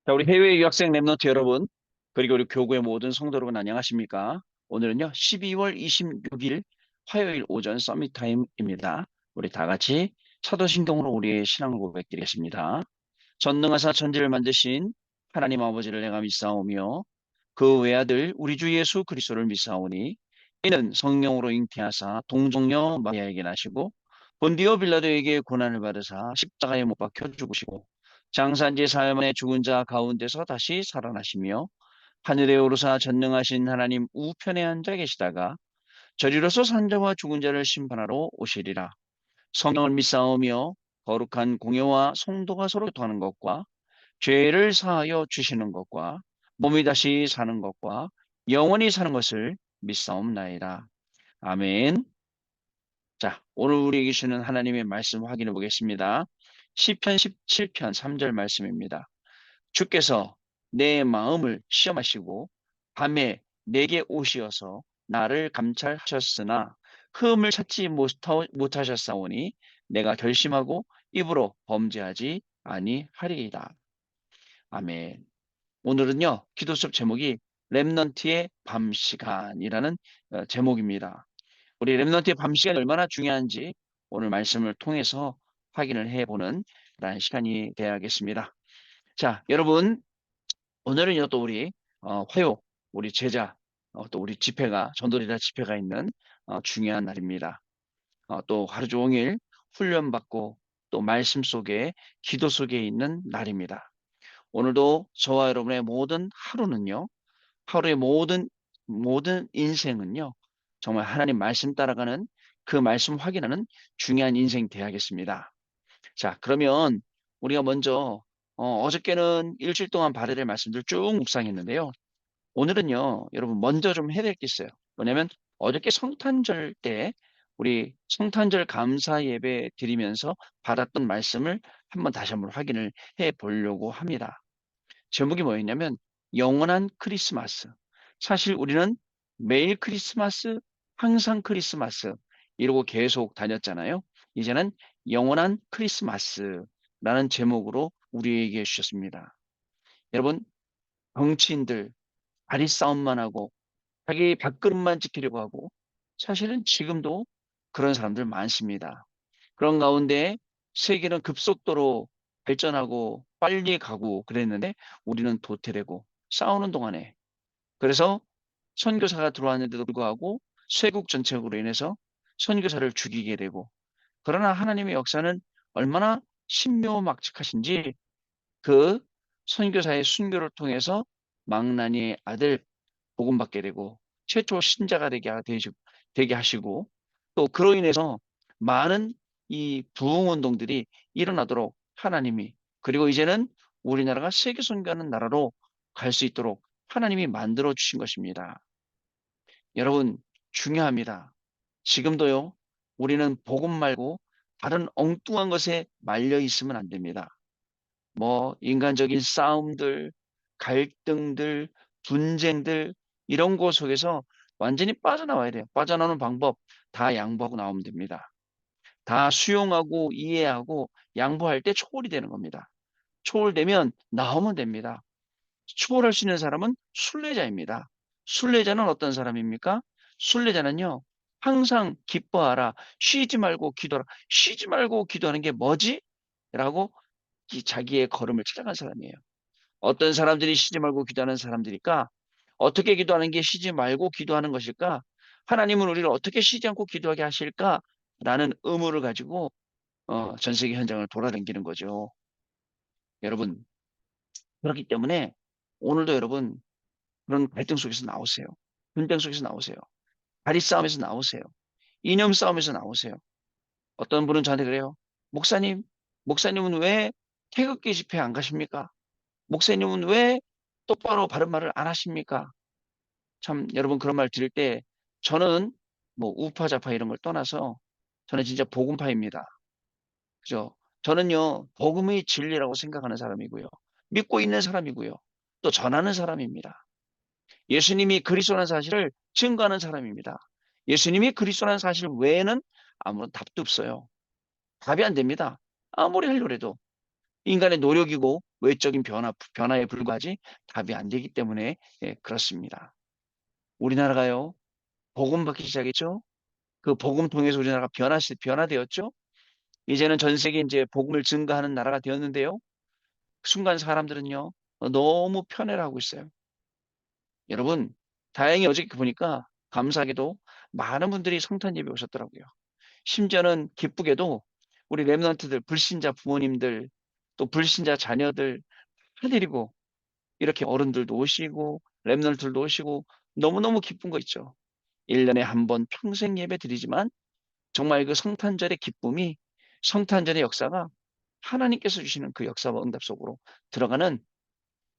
자, 우리 해외 유학생 랩런트 여러분, 그리고 우리 교구의 모든 성도 여러분 안녕하십니까? 오늘은요, 12월 26일 화요일 오전 서밋 타임입니다. 우리 다 같이 사도신경으로 우리의 신앙을 고백드리겠습니다. 전능하사 천지를 만드신 하나님 아버지를 내가 믿사오며 그 외아들 우리 주 예수 그리스도를 믿사오니 이는 성령으로 잉태하사 동정녀 마리아에게 나시고 본디오 빌라도에게 고난을 받으사 십자가에 못 박혀 죽으시고 장사지 사흘 만에 죽은 자 가운데서 다시 살아나시며 하늘에 오르사 전능하신 하나님 우편에 앉아 계시다가 저리로서 산자와 죽은 자를 심판하러 오시리라. 성령을 믿사오며 거룩한 공예와 성도가 서로 교통하는 것과 죄를 사하여 주시는 것과 몸이 다시 사는 것과 영원히 사는 것을 믿사옵나이다. 아멘. 자, 오늘 우리에게 주시는 하나님의 말씀 확인해 보겠습니다. 시편 17편 3절 말씀입니다. 주께서 내 마음을 시험하시고 밤에 내게 오시어서 나를 감찰하셨으나 흠을 찾지 못하셨사오니 내가 결심하고 입으로 범죄하지 아니하리이다. 아멘. 오늘은요, 기도 수업 제목이 렘넌트의 밤 시간이라는 제목입니다. 우리 렘넌트의 밤 시간이 얼마나 중요한지 오늘 말씀을 통해서 확인을 해보는 그런 시간이 되어야겠습니다. 자, 여러분, 오늘은요, 또 우리 화요, 우리 제자, 또 우리 집회가, 전도리라 집회가 있는 중요한 날입니다. 또 하루 종일 훈련받고 또 말씀 속에, 기도 속에 있는 날입니다. 오늘도 저와 여러분의 모든 하루는요, 하루의 모든 인생은요, 정말 하나님 말씀 따라가는 그 말씀 확인하는 중요한 인생 돼야겠습니다. 자, 그러면 우리가 먼저 어저께는 일주일 동안 받아야 될 말씀들 쭉 묵상했는데요. 오늘은요, 여러분 먼저 좀 해야 될 게 있어요. 뭐냐면 어저께 성탄절 때 우리 성탄절 감사 예배 드리면서 받았던 말씀을 다시 한번 확인을 해 보려고 합니다. 제목이 뭐였냐면 영원한 크리스마스. 사실 우리는 매일 크리스마스, 항상 크리스마스 이러고 계속 다녔잖아요. 이제는 영원한 크리스마스라는 제목으로 우리에게 주셨습니다. 여러분, 정치인들 다리 싸움만 하고 자기 밥그릇만 지키려고 하고 사실은 지금도 그런 사람들 많습니다. 그런 가운데 세계는 급속도로 발전하고 빨리 가고 그랬는데 우리는 도태되고 싸우는 동안에 그래서 선교사가 들어왔는데도 불구하고 쇄국 정책으로 인해서 선교사를 죽이게 되고 그러나 하나님의 역사는 얼마나 신묘막측하신지 그 선교사의 순교를 통해서 망나니의 아들 복음받게 되고 최초 신자가 되게 하시고 또 그로 인해서 많은 이 부흥 운동들이 일어나도록 하나님이 그리고 이제는 우리나라가 세계 선교하는 나라로 갈 수 있도록 하나님이 만들어 주신 것입니다. 여러분 중요합니다. 지금도요. 우리는 복음 말고 다른 엉뚱한 것에 말려 있으면 안 됩니다. 뭐 인간적인 싸움들, 갈등들, 분쟁들 이런 것 속에서 완전히 빠져나와야 돼요. 빠져나오는 방법 다 양보하고 나오면 됩니다. 다 수용하고 이해하고 양보할 때 초월이 되는 겁니다. 초월되면 나오면 됩니다. 초월할 수 있는 사람은 순례자입니다. 순례자는 어떤 사람입니까? 순례자는요. 항상 기뻐하라. 쉬지 말고 기도하라. 쉬지 말고 기도하는 게 뭐지? 라고 이 자기의 걸음을 찾아간 사람이에요. 어떤 사람들이 쉬지 말고 기도하는 사람들일까? 어떻게 기도하는 게 쉬지 말고 기도하는 것일까? 하나님은 우리를 어떻게 쉬지 않고 기도하게 하실까? 라는 의무를 가지고 전 세계 현장을 돌아다니는 거죠. 여러분, 그렇기 때문에 오늘도 여러분 그런 갈등 속에서 나오세요. 분쟁 속에서 나오세요. 다리 싸움에서 나오세요. 이념 싸움에서 나오세요. 어떤 분은 저한테 그래요. 목사님은 왜 태극기 집회 안 가십니까? 목사님은 왜 똑바로 바른 말을 안 하십니까? 참 여러분 그런 말 들을 때 저는 뭐 우파 좌파 이런 걸 떠나서 저는 진짜 복음파입니다. 그죠? 저는요 복음의 진리라고 생각하는 사람이고요. 믿고 있는 사람이고요. 또 전하는 사람입니다. 예수님이 그리스도라는 사실을 증거하는 사람입니다. 예수님이 그리스도라는 사실 외에는 아무런 답도 없어요. 답이 안 됩니다. 아무리 하려고 해도. 인간의 노력이고 외적인 변화에 불과하지 답이 안 되기 때문에 예, 그렇습니다. 우리나라가요, 복음 받기 시작했죠. 그 복음 통해서 우리나라가 변화되었죠. 이제는 전 세계 이제 복음을 증가하는 나라가 되었는데요. 순간 사람들은요, 너무 편애를 하고 있어요. 여러분, 다행히 어저께 보니까 감사하게도 많은 분들이 성탄 예배 오셨더라고요. 심지어는 기쁘게도 우리 랩런트들, 불신자 부모님들, 또 불신자 자녀들 다 데리고 이렇게 어른들도 오시고 랩런트들도 오시고 너무너무 기쁜 거 있죠. 1년에 한 번 평생 예배 드리지만 정말 그 성탄절의 기쁨이 성탄절의 역사가 하나님께서 주시는 그 역사와 응답 속으로 들어가는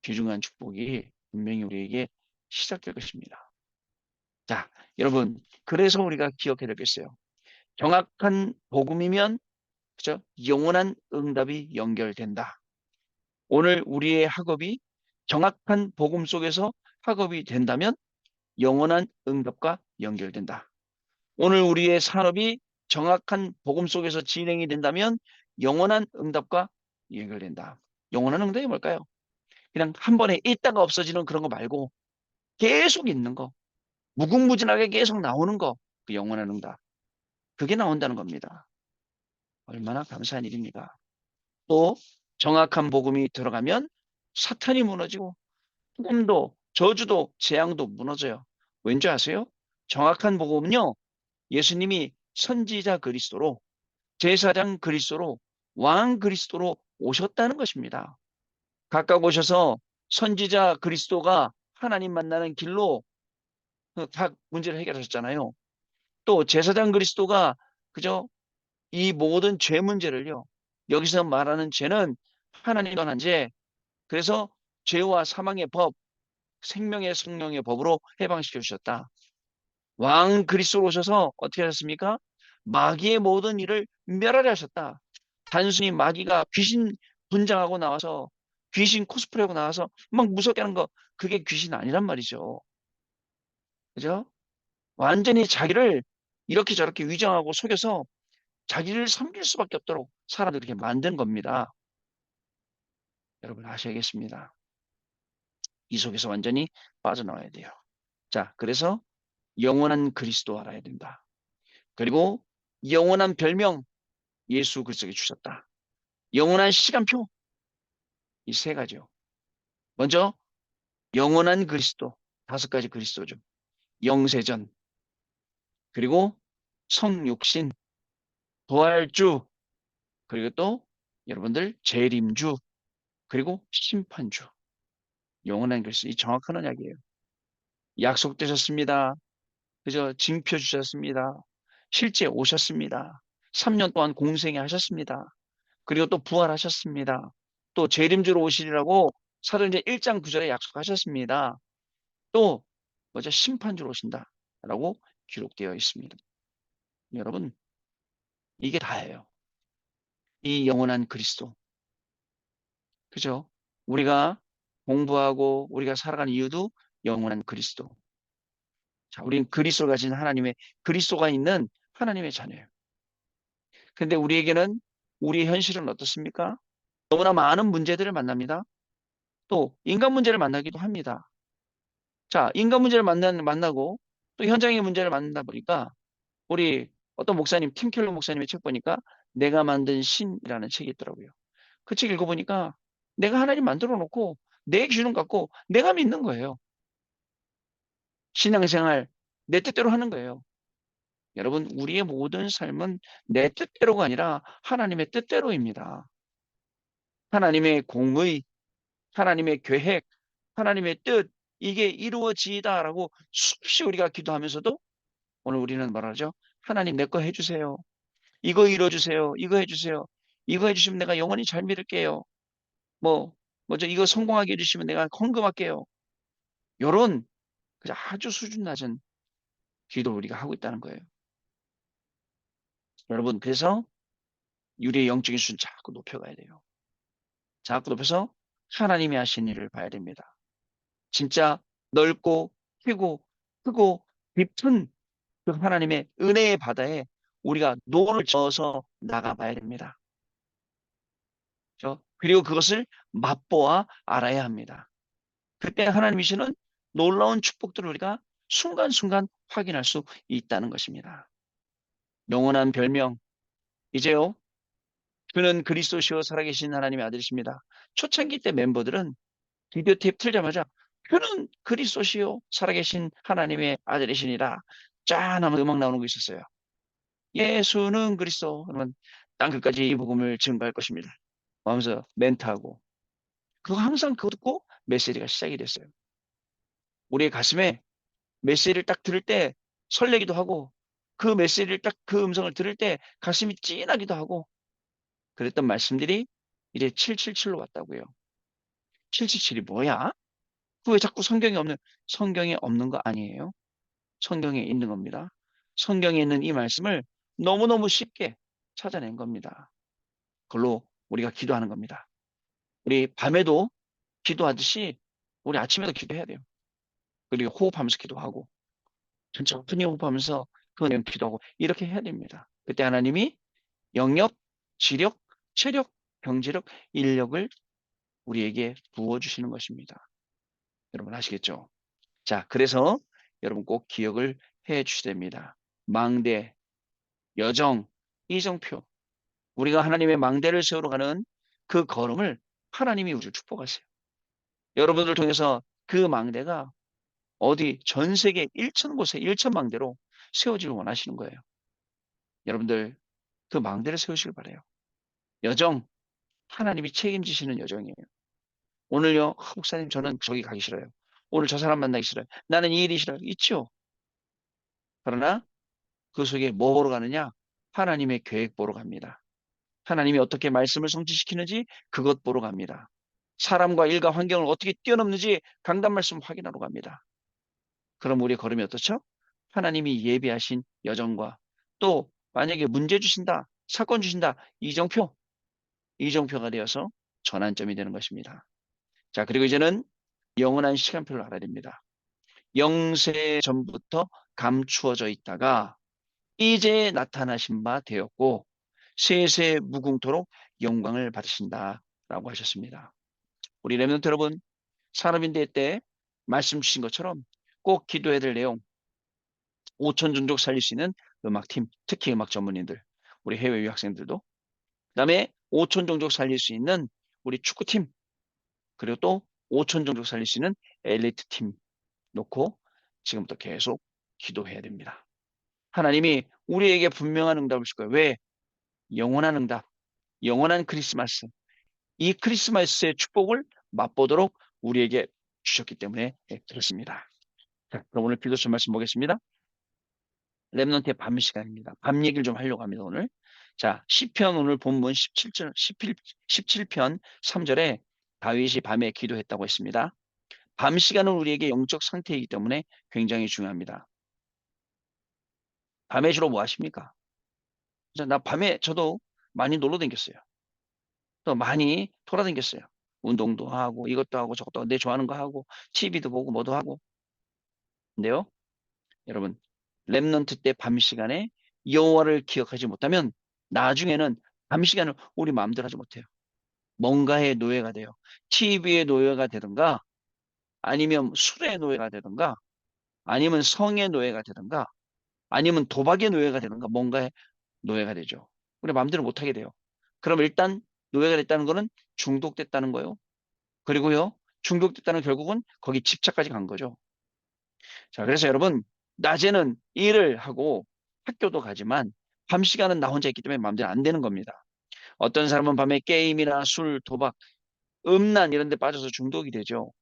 귀중한 축복이 분명히 우리에게 시작될 것입니다. 자, 여러분, 그래서 우리가 기억해야 되겠어요. 정확한 복음이면 그죠? 영원한 응답이 연결된다. 오늘 우리의 학업이 정확한 복음 속에서 학업이 된다면 영원한 응답과 연결된다. 오늘 우리의 산업이 정확한 복음 속에서 진행이 된다면 영원한 응답과 연결된다. 영원한 응답이 뭘까요? 그냥 한 번에 있다가 없어지는 그런 거 말고 계속 있는 거, 무궁무진하게 계속 나오는 거, 그 영원한 응답. 그게 나온다는 겁니다. 얼마나 감사한 일입니까? 또 정확한 복음이 들어가면 사탄이 무너지고 죽음도 저주도 재앙도 무너져요. 왠지 아세요? 정확한 복음은요. 예수님이 선지자 그리스도로 제사장 그리스도로 왕 그리스도로 오셨다는 것입니다. 각각 오셔서 선지자 그리스도가 하나님 만나는 길로 그각 문제를 해결하셨잖아요. 또 제사장 그리스도가 그저 이 모든 죄 문제를요. 여기서 말하는 죄는 하나님 떠난 죄. 그래서 죄와 사망의 법, 생명의 성령의 법으로 해방시켜 주셨다. 왕 그리스도로 오셔서 어떻게 하셨습니까? 마귀의 모든 일을 멸하려 하셨다. 단순히 마귀가 귀신 분장하고 나와서 귀신 코스프레하고 나와서 막 무섭게 하는 거 그게 귀신 아니란 말이죠. 그죠? 완전히 자기를 이렇게 저렇게 위장하고 속여서 자기를 섬길 수밖에 없도록 사람들 이렇게 만든 겁니다. 여러분 아셔야겠습니다. 이 속에서 완전히 빠져나와야 돼요. 자, 그래서 영원한 그리스도 알아야 된다. 그리고 영원한 별명 예수 그리스도에게 주셨다. 영원한 시간표 이 세 가지요. 먼저 영원한 그리스도 다섯 가지 그리스도죠. 영세전 그리고 성육신 부활주 그리고 또 여러분들 재림주 그리고 심판주 영원한 그리스도 이 정확한 언약이에요. 약속되셨습니다. 그저 징표 주셨습니다. 실제 오셨습니다. 3년 동안 공생애 하셨습니다. 그리고 또 부활하셨습니다. 또 재림주로 오시리라고 사도행전 1장 9절에 약속하셨습니다. 또 먼저 심판주로 오신다라고 기록되어 있습니다. 여러분 이게 다예요. 이 영원한 그리스도. 그죠? 우리가 공부하고 우리가 살아가는 이유도 영원한 그리스도. 자, 우리는 그리스도가 가진 하나님의 그리스도가 있는 하나님의 자녀예요. 근데 우리에게는 우리의 현실은 어떻습니까? 너무나 많은 문제들을 만납니다. 또 인간 문제를 만나기도 합니다. 자, 인간 문제를 만나고 또 현장의 문제를 만나다 보니까 우리 어떤 목사님, 팀켈러 목사님의 책 보니까 내가 만든 신이라는 책이 있더라고요. 그 책 읽어보니까 내가 하나님 만들어 놓고 내 기준을 갖고 내가 믿는 거예요. 신앙생활 내 뜻대로 하는 거예요. 여러분, 우리의 모든 삶은 내 뜻대로가 아니라 하나님의 뜻대로입니다. 하나님의 공의, 하나님의 계획, 하나님의 뜻, 이게 이루어지다라고 수없이 우리가 기도하면서도 오늘 우리는 말하죠. 하나님 내 거 해주세요. 이거 이뤄주세요. 이거 해주세요. 이거 해주시면 내가 영원히 잘 믿을게요. 뭐, 뭐죠? 이거 성공하게 해주시면 내가 헌금할게요. 요런 아주 수준 낮은 기도를 우리가 하고 있다는 거예요. 여러분, 그래서 우리의 영적인 수준 자꾸 높여가야 돼요. 자꾸 높여서 하나님이 하신 일을 봐야 됩니다. 진짜 넓고 크고 크고 깊은 그 하나님의 은혜의 바다에 우리가 노를 저어서 나가봐야 됩니다. 그렇죠? 그리고 그것을 맛보아 알아야 합니다. 그때 하나님이 주시는 놀라운 축복들을 우리가 순간순간 확인할 수 있다는 것입니다. 영원한 별명, 이제요, 그는 그리스도시요 살아계신 하나님의 아들이십니다. 초창기 때 멤버들은 비디오 테이프 틀자마자 그는 그리스도시요 살아계신 하나님의 아들이시니라 짠 하면 음악 나오는 거 있었어요. 예수는 그리스도 그러면 땅끝까지 이 복음을 증거할 것입니다. 하면서 멘트하고 그거 항상 그거 듣고 메시지가 시작이 됐어요. 우리의 가슴에 메시지를 딱 들을 때 설레기도 하고 그 메시지를 딱 그 음성을 들을 때 가슴이 찐하기도 하고 그랬던 말씀들이 이제 777로 왔다고요. 777이 뭐야? 그 왜 자꾸 성경에 없는 거 아니에요? 성경에 있는 겁니다. 성경에 있는 이 말씀을 너무너무 쉽게 찾아낸 겁니다. 그걸로 우리가 기도하는 겁니다. 우리 밤에도 기도하듯이 우리 아침에도 기도해야 돼요. 그리고 호흡하면서 기도하고 천천히 호흡하면서 그 내용 기도하고 이렇게 해야 됩니다. 그때 하나님이 영역, 지력, 체력, 경제력, 인력을 우리에게 부어주시는 것입니다. 여러분 아시겠죠? 자, 그래서 여러분 꼭 기억을 해 주셔야 됩니다. 망대, 여정, 이정표. 우리가 하나님의 망대를 세우러 가는 그 걸음을 하나님이 우리를 축복하세요. 여러분들 통해서 그 망대가 어디 전 세계 1천 곳에 1천 망대로 세워지길 원하시는 거예요. 여러분들 그 망대를 세우시길 바라요. 여정, 하나님이 책임지시는 여정이에요. 오늘요, 목사님 저는 저기 가기 싫어요. 오늘 저 사람 만나기 싫어요. 나는 이 일이 싫어요. 있죠. 그러나 그 속에 뭐 보러 가느냐? 하나님의 계획 보러 갑니다. 하나님이 어떻게 말씀을 성취시키는지 그것 보러 갑니다. 사람과 일과 환경을 어떻게 뛰어넘는지 강단 말씀 확인하러 갑니다. 그럼 우리의 걸음이 어떻죠? 하나님이 예비하신 여정과 또 만약에 문제 주신다, 사건 주신다, 이정표가 되어서 전환점이 되는 것입니다. 자, 그리고 이제는 영원한 시간표를 알아야 됩니다. 영세 전부터 감추어져 있다가 이제 나타나신 바 되었고 세세 무궁토록 영광을 받으신다라고 하셨습니다. 우리 렘넌트 여러분, 산업인대 때 말씀 주신 것처럼 꼭 기도해야 될 내용, 5천 종족 살릴 수 있는 음악팀, 특히 음악 전문인들, 우리 해외 유학생들도, 그다음에 5천 종족 살릴 수 있는 우리 축구팀, 그리고 또 5천 종족 살릴 수 있는 엘리트 팀 놓고 지금부터 계속 기도해야 됩니다. 하나님이 우리에게 분명한 응답을 줄 거예요. 왜? 영원한 응답, 영원한 크리스마스, 이 크리스마스의 축복을 맛보도록 우리에게 주셨기 때문에 그렇습니다. 자, 그럼 오늘 기도씀 말씀 보겠습니다. 렘넌트의 밤 시간입니다. 밤 얘기를 좀 하려고 합니다, 오늘. 자, 시편 오늘 본문 17편 3절에 다윗이 밤에 기도했다고 했습니다. 밤 시간은 우리에게 영적 상태이기 때문에 굉장히 중요합니다. 밤에 주로 뭐 하십니까? 나 밤에 저도 많이 놀러 다녔어요. 또 많이 돌아다녔어요. 운동도 하고 이것도 하고 저것도 하고 내 좋아하는 거 하고 TV도 보고 뭐도 하고. 근데요, 여러분, 렘넌트 때 밤 시간에 여호와를 기억하지 못하면 나중에는 밤 시간을 우리 마음대로 하지 못해요. 뭔가의 노예가 돼요. TV의 노예가 되든가 아니면 술의 노예가 되든가 아니면 성의 노예가 되든가 아니면 도박의 노예가 되든가 뭔가의 노예가 되죠. 우리 마음대로 못하게 돼요. 그럼 일단 노예가 됐다는 거는 중독됐다는 거예요. 그리고요, 중독됐다는 결국은 거기 집착까지 간 거죠. 자, 그래서 여러분, 낮에는 일을 하고 학교도 가지만 밤 시간은 나 혼자 있기 때문에 마음대로 안 되는 겁니다. 어떤 사람은 밤에 게임이나 술, 도박, 음란 이런 데 빠져서 중독이 되죠.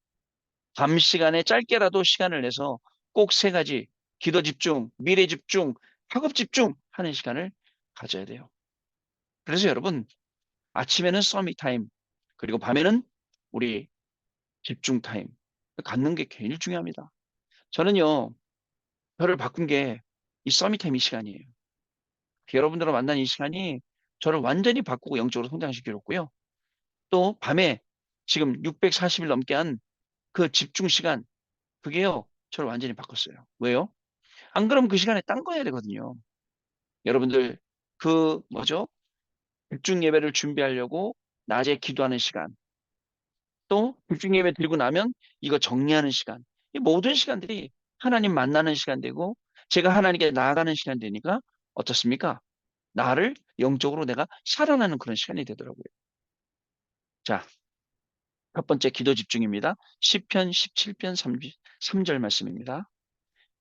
밤 시간에 짧게라도 시간을 내서 꼭 세 가지, 기도 집중, 미래 집중, 학업 집중 하는 시간을 가져야 돼요. 그래서 여러분, 아침에는 서밋 타임, 그리고 밤에는 우리 집중 타임 갖는 게 굉장히 중요합니다. 저는요, 저를 바꾼 게 이 서밋 타임 이 시간이에요. 여러분들과 만난 이 시간이 저를 완전히 바꾸고 영적으로 성장시켜줬고요. 또 밤에 지금 640일 넘게 한 그 집중 시간, 그게요, 저를 완전히 바꿨어요. 왜요? 안 그러면 그 시간에 딴 거 해야 되거든요. 여러분들, 그, 뭐죠? 집중 예배를 준비하려고 낮에 기도하는 시간, 또 집중 예배 드리고 나면 이거 정리하는 시간, 이 모든 시간들이 하나님 만나는 시간 되고 제가 하나님께 나아가는 시간 되니까 어떻습니까? 나를 영적으로 내가 살아나는 그런 시간이 되더라고요. 자, 첫 번째 기도 집중입니다. 시편 17편 3절 말씀입니다.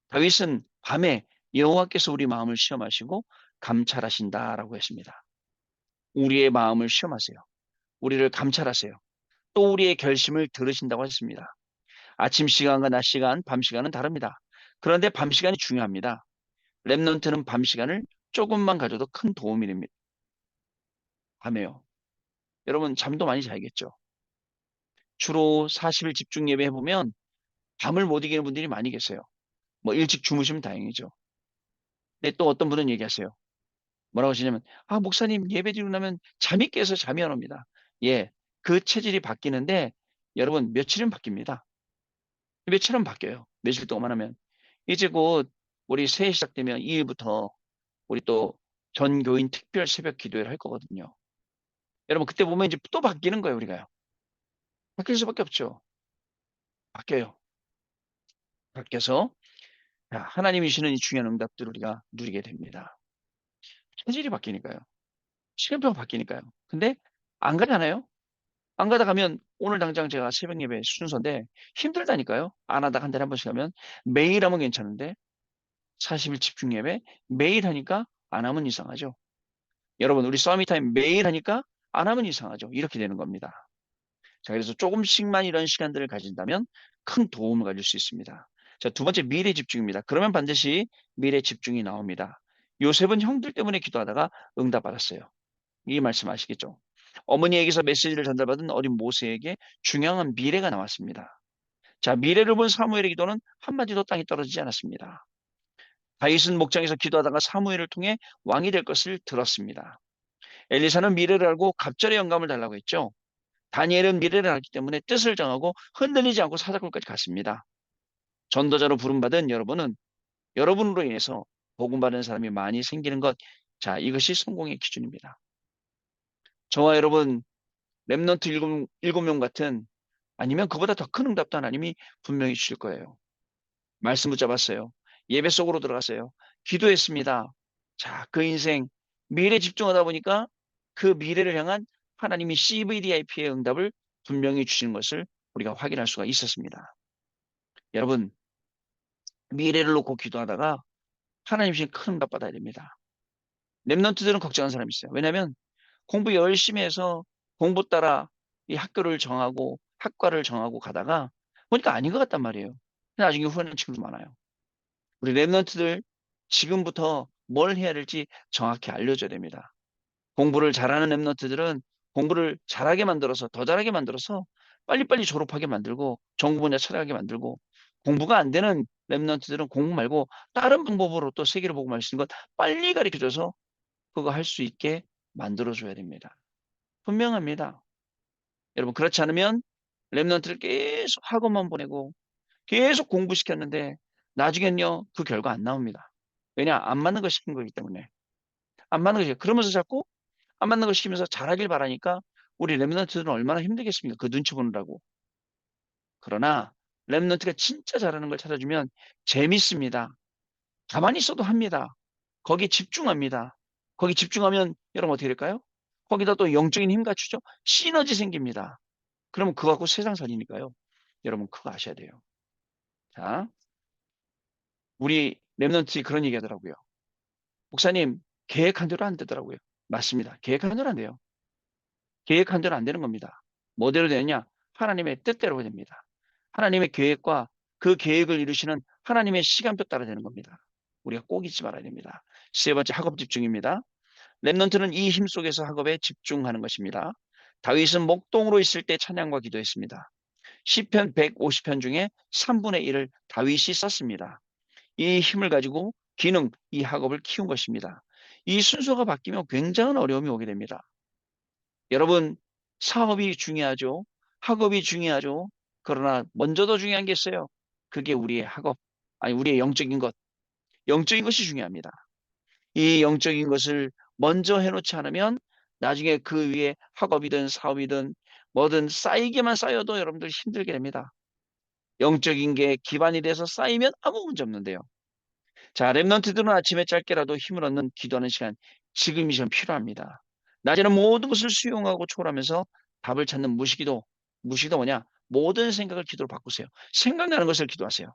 다윗은 밤에 여호와께서 우리 마음을 시험하시고 감찰하신다라고 했습니다. 우리의 마음을 시험하세요. 우리를 감찰하세요. 또 우리의 결심을 들으신다고 했습니다. 아침 시간과 낮 시간, 밤 시간은 다릅니다. 그런데 밤 시간이 중요합니다. 랩넌트는 밤 시간을 조금만 가져도 큰 도움이 됩니다. 밤에요. 여러분 잠도 많이 자야겠죠. 주로 40일 집중 예배 해보면 밤을 못 이기는 분들이 많이 계세요. 뭐 일찍 주무시면 다행이죠. 근데 또 어떤 분은 얘기하세요. 뭐라고 하시냐면, 아, 목사님 예배 드리고 나면 잠이 깨서 잠이 안 옵니다. 예, 그 체질이 바뀌는데 여러분 며칠은 바뀝니다. 며칠은 바뀌어요. 며칠 동안 하면. 이제 곧 우리 새해 시작되면 2일부터 우리 또 전교인 특별 새벽 기도회를 할 거거든요. 여러분 그때 보면 이제 또 바뀌는 거예요, 우리가요. 바뀔 수밖에 없죠. 바뀌어요. 바뀌어서 자, 하나님이 주시는 이 중요한 응답들을 우리가 누리게 됩니다. 체질이 바뀌니까요. 시간표가 바뀌니까요. 근데 안 가잖아요. 안 가다 가면 오늘 당장 제가 새벽 예배 순서인데 힘들다니까요. 안 하다 한 달에 한 번씩 하면 매일 하면 괜찮은데 40일 집중 예배 매일 하니까 안 하면 이상하죠. 여러분 우리 서밋타임 매일 하니까 안 하면 이상하죠. 이렇게 되는 겁니다. 자, 그래서 조금씩만 이런 시간들을 가진다면 큰 도움을 가질 수 있습니다. 자, 두 번째 미래 집중입니다. 그러면 반드시 미래 집중이 나옵니다. 요셉은 형들 때문에 기도하다가 응답받았어요. 이 말씀 아시겠죠? 어머니에게서 메시지를 전달받은 어린 모세에게 중요한 미래가 나왔습니다. 자, 미래를 본 사무엘의 기도는 한마디도 땅에 떨어지지 않았습니다. 다윗은 목장에서 기도하다가 사무엘을 통해 왕이 될 것을 들었습니다. 엘리사는 미래를 알고 갑절의 영감을 달라고 했죠. 다니엘은 미래를 알기 때문에 뜻을 정하고 흔들리지 않고 사자굴까지 갔습니다. 전도자로 부름받은 여러분은 여러분으로 인해서 복음받은 사람이 많이 생기는 것. 자, 이것이 성공의 기준입니다. 저와 여러분 랩넌트 일곱 명 같은 아니면 그보다 더 큰 응답도 하나님이 분명히 주실 거예요. 말씀 붙잡았어요. 예배 속으로 들어갔어요. 기도했습니다. 자, 그 인생 미래 집중하다 보니까 그 미래를 향한 하나님이 CVDIP의 응답을 분명히 주시는 것을 우리가 확인할 수가 있었습니다. 여러분, 미래를 놓고 기도하다가 하나님 주신 큰 응답 받아야 됩니다. 랩넌트들은 걱정하는 사람이 있어요. 왜냐하면 공부 열심히 해서 공부 따라 이 학교를 정하고 학과를 정하고 가다가 보니까 아닌 것 같단 말이에요. 나중에 후회하는 친구도 많아요. 우리 랩런트들 지금부터 뭘 해야 될지 정확히 알려줘야 됩니다. 공부를 잘하는 랩런트들은 공부를 잘하게 만들어서 더 잘하게 만들어서 빨리빨리 졸업하게 만들고 전공 분야 찾아가게 만들고 공부가 안 되는 랩런트들은 공부 말고 다른 방법으로 또 세계를 보고 말 수 있는 것 빨리 가르쳐줘서 그거 할 수 있게 만들어줘야 됩니다. 분명합니다. 여러분 그렇지 않으면 랩런트를 계속 학원만 보내고 계속 공부시켰는데 나중엔요 그 결과 안 나옵니다. 왜냐 안 맞는 거 시킨 거기 때문에 안 맞는 거죠. 그러면서 자꾸 안 맞는 거 시키면서 잘하길 바라니까 우리 랩런트들은 얼마나 힘들겠습니까? 그 눈치 보느라고. 그러나 랩런트가 진짜 잘하는 걸 찾아주면 재밌습니다. 가만히 있어도 합니다. 거기에 집중합니다. 거기 집중하면 여러분 어떻게 될까요? 거기다 또 영적인 힘 갖추죠. 시너지 생깁니다. 그러면 그거 갖고 세상 살리니까요. 여러분 그거 아셔야 돼요. 자, 우리 랩런트들이 그런 얘기 하더라고요. 목사님, 계획한 대로 안 되더라고요. 맞습니다. 계획한 대로 안 돼요. 계획한 대로 안 되는 겁니다. 뭐대로 되느냐? 하나님의 뜻대로 됩니다. 하나님의 계획과 그 계획을 이루시는 하나님의 시간표 따라 되는 겁니다. 우리가 꼭 잊지 말아야 됩니다. 세 번째 학업 집중입니다. 랩런트는 이 힘 속에서 학업에 집중하는 것입니다. 다윗은 목동으로 있을 때 찬양과 기도했습니다. 시편 150편 중에 3분의 1을 다윗이 썼습니다. 이 힘을 가지고 이 학업을 키운 것입니다. 이 순서가 바뀌면 굉장한 어려움이 오게 됩니다. 여러분, 사업이 중요하죠. 학업이 중요하죠. 그러나 먼저 더 중요한 게 있어요. 그게 우리의 학업, 아니 우리의 영적인 것, 영적인 것이 중요합니다. 이 영적인 것을 먼저 해놓지 않으면 나중에 그 위에 학업이든 사업이든 뭐든 쌓이기만 쌓여도 여러분들 힘들게 됩니다. 영적인 게 기반이 돼서 쌓이면 아무 문제 없는데요. 자, 렘넌트들은 아침에 짧게라도 힘을 얻는 기도하는 시간, 지금이 좀 필요합니다. 낮에는 모든 것을 수용하고 초월하면서 답을 찾는 무시기도. 무시기도 뭐냐? 모든 생각을 기도로 바꾸세요. 생각나는 것을 기도하세요.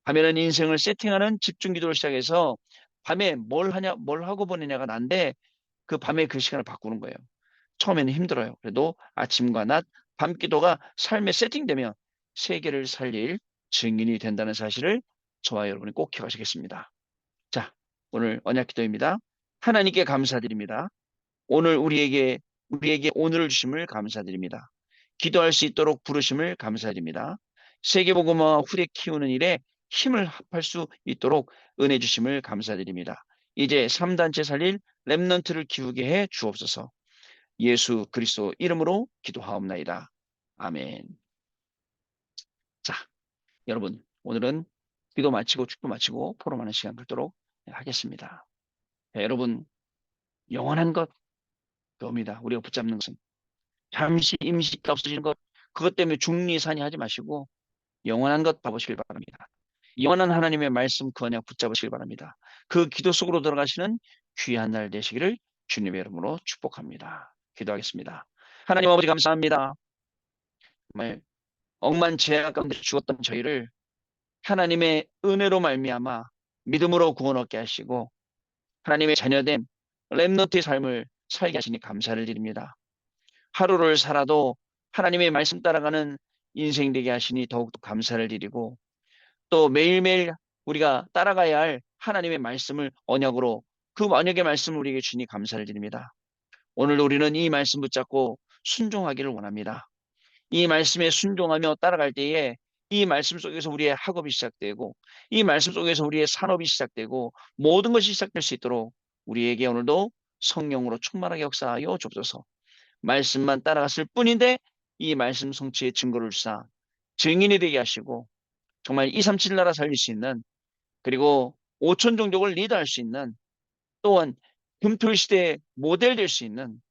밤에는 인생을 세팅하는 집중 기도를 시작해서 밤에 뭘 하냐, 뭘 하고 보내냐가 난데 그 밤에 그 시간을 바꾸는 거예요. 처음에는 힘들어요. 그래도 아침과 낮, 밤 기도가 삶에 세팅되면 세계를 살릴 증인이 된다는 사실을 저와 여러분이 꼭 기억하시겠습니다. 자, 오늘 언약 기도입니다. 하나님께 감사드립니다. 오늘 우리에게 오늘을 주심을 감사드립니다. 기도할 수 있도록 부르심을 감사드립니다. 세계복음화 후대 키우는 일에 힘을 합할 수 있도록 은혜 주심을 감사드립니다. 이제 3단체 살릴 렘넌트를 키우게 해 주옵소서. 예수 그리스도 이름으로 기도하옵나이다. 아멘. 자, 여러분, 오늘은 기도 마치고 축도 마치고 포럼하는 시간 갖도록 하겠습니다. 자, 여러분, 영원한 것, 그겁니다. 우리가 붙잡는 것은 잠시 임시가 없어지는 것, 그것 때문에 중리산이 하지 마시고 영원한 것 봐보시길 바랍니다. 영원한 하나님의 말씀 그 언약 붙잡으시길 바랍니다. 그 기도 속으로 들어가시는 귀한 날 되시기를 주님의 이름으로 축복합니다. 기도하겠습니다. 하나님 아버지 감사합니다. 정말 억만 죄악 가운데 죽었던 저희를 하나님의 은혜로 말미암아 믿음으로 구원 얻게 하시고 하나님의 자녀된 렘넌트의 삶을 살게 하시니 감사를 드립니다. 하루를 살아도 하나님의 말씀 따라가는 인생 되게 하시니 더욱더 감사를 드리고 또 매일매일 우리가 따라가야 할 하나님의 말씀을 언약으로 그 언약의 말씀을 우리에게 주니 감사를 드립니다. 오늘 우리는 이 말씀 붙잡고 순종하기를 원합니다. 이 말씀에 순종하며 따라갈 때에 이 말씀 속에서 우리의 학업이 시작되고 이 말씀 속에서 우리의 산업이 시작되고 모든 것이 시작될 수 있도록 우리에게 오늘도 성령으로 충만하게 역사하여 주옵소서. 말씀만 따라갔을 뿐인데 이 말씀 성취의 증거를 주사 증인이 되게 하시고 정말 237 나라 살릴 수 있는 그리고 5천 종족을 리드할 수 있는 또한 금토일 시대의 모델 될 수 있는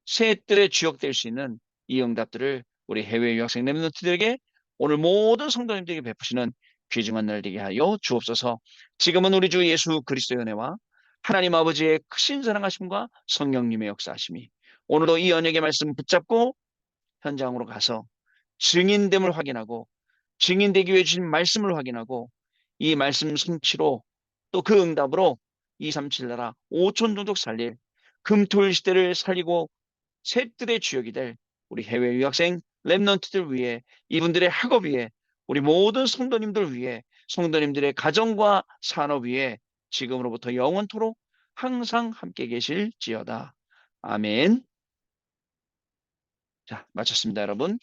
새들의 주역 될 수 있는 이 응답들을 우리 해외 유학생 랩런트들에게 오늘 모든 성도님들에게 베푸시는 귀중한 날 되게 하여 주옵소서. 지금은 우리 주 예수 그리스도의 은혜와 하나님 아버지의 크신 사랑하심과 성령님의 역사하심이 오늘도 이 언약의 말씀 붙잡고 현장으로 가서 증인됨을 확인하고 증인되기 위해 주신 말씀을 확인하고 이 말씀 성취로 또 그 응답으로 237 나라 5천 종족 살릴 금토일 시대를 살리고 셋들의 주역이 될 우리 해외 유학생 랩런트들 위해 이분들의 학업 위해 우리 모든 성도님들 위해 성도님들의 가정과 산업 위해 지금으로부터 영원토록 항상 함께 계실지어다. 아멘. 자, 마쳤습니다, 여러분.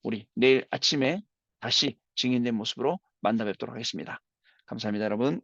우리 내일 아침에 다시 증인된 모습으로 만나 뵙도록 하겠습니다. 감사합니다, 여러분.